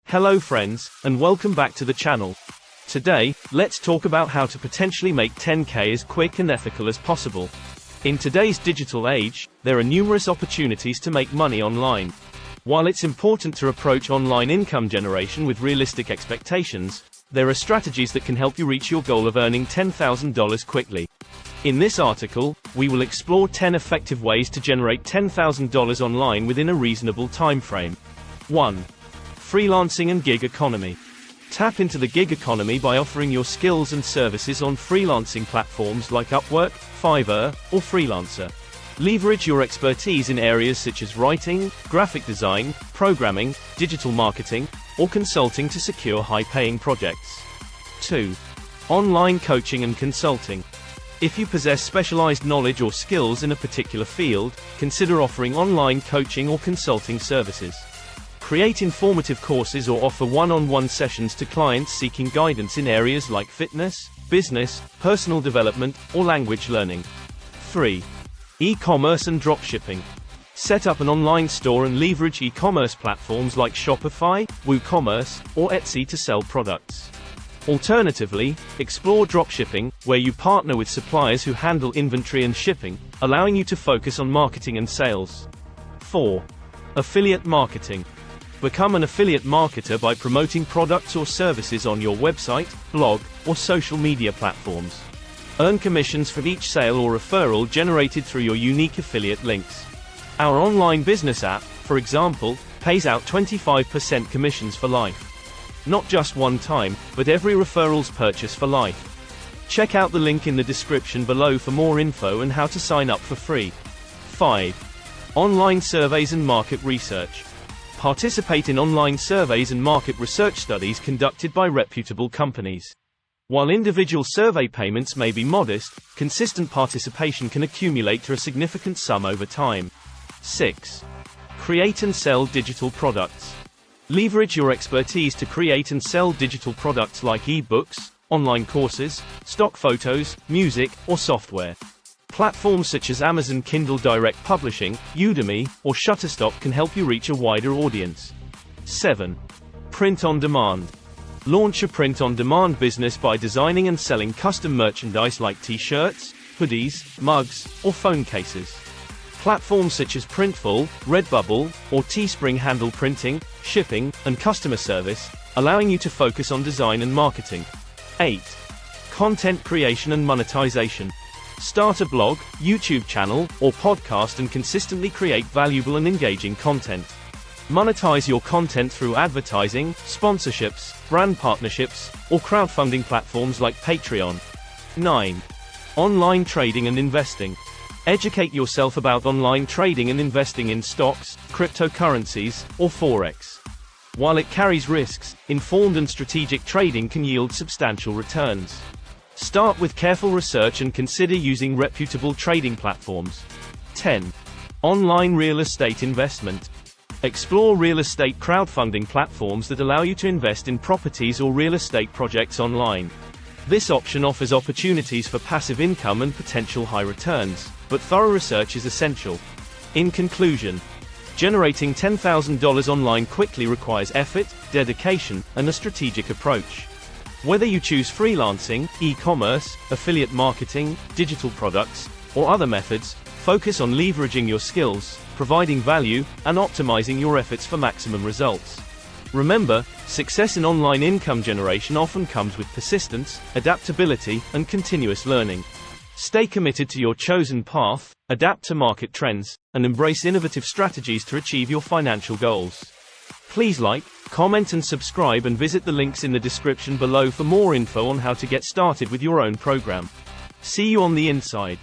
Hello friends, and welcome back to the channel. Today, let's talk about how to potentially make 10K as quick and ethical as possible. In today's digital age, there are numerous opportunities to make money online. While it's important to approach online income generation with realistic expectations, there are strategies that can help you reach your goal of earning $10,000 quickly. In this article, we will explore 10 effective ways to generate $10,000 online within a reasonable time frame. 1. Freelancing and gig economy. Tap into the gig economy by offering your skills and services on freelancing platforms like Upwork, Fiverr, or Freelancer. Leverage your expertise in areas such as writing, graphic design, programming, digital marketing, or consulting to secure high-paying projects. 2. Online coaching and consulting. If you possess specialized knowledge or skills in a particular field, consider offering online coaching or consulting services. Create informative courses or offer one-on-one sessions to clients seeking guidance in areas like fitness, business, personal development, or language learning. 3. E-commerce and dropshipping. Set up an online store and leverage e-commerce platforms like Shopify, WooCommerce, or Etsy to sell products. Alternatively, explore dropshipping, where you partner with suppliers who handle inventory and shipping, allowing you to focus on marketing and sales. 4. Affiliate marketing. Become an affiliate marketer by promoting products or services on your website, blog, or social media platforms. Earn commissions for each sale or referral generated through your unique affiliate links. Our online business app, for example, pays out 25% commissions for life. Not just one time, but every referral's purchase for life. Check out the link in the description below for more info and how to sign up for free. 5. Online surveys and market research. Participate in online surveys and market research studies conducted by reputable companies. While individual survey payments may be modest, consistent participation can accumulate to a significant sum over time. 6. Create and sell digital products. Leverage your expertise to create and sell digital products like e-books, online courses, stock photos, music, or software. Platforms such as Amazon Kindle Direct Publishing, Udemy, or Shutterstock can help you reach a wider audience. 7. Print on demand. Launch a print-on-demand business by designing and selling custom merchandise like t-shirts, hoodies, mugs, or phone cases. Platforms such as Printful, Redbubble, or Teespring handle printing, shipping, and customer service, allowing you to focus on design and marketing. 8. Content creation and monetization. Start a blog, YouTube channel, or podcast and consistently create valuable and engaging content. Monetize your content through advertising, sponsorships, brand partnerships, or crowdfunding platforms like Patreon. 9. Online trading and investing. Educate yourself about online trading and investing in stocks, cryptocurrencies, or Forex. While it carries risks, informed and strategic trading can yield substantial returns. Start with careful research and consider using reputable trading platforms. 10. Online real estate investment. Explore real estate crowdfunding platforms that allow you to invest in properties or real estate projects online. This option offers opportunities for passive income and potential high returns, but thorough research is essential. In conclusion, generating $10,000 online quickly requires effort, dedication, and a strategic approach. Whether you choose freelancing, e-commerce, affiliate marketing, digital products, or other methods, focus on leveraging your skills, providing value, and optimizing your efforts for maximum results. Remember, success in online income generation often comes with persistence, adaptability, and continuous learning. Stay committed to your chosen path, adapt to market trends, and embrace innovative strategies to achieve your financial goals. Please like, comment and subscribe, and visit the links in the description below for more info on how to get started with your own program. See you on the inside.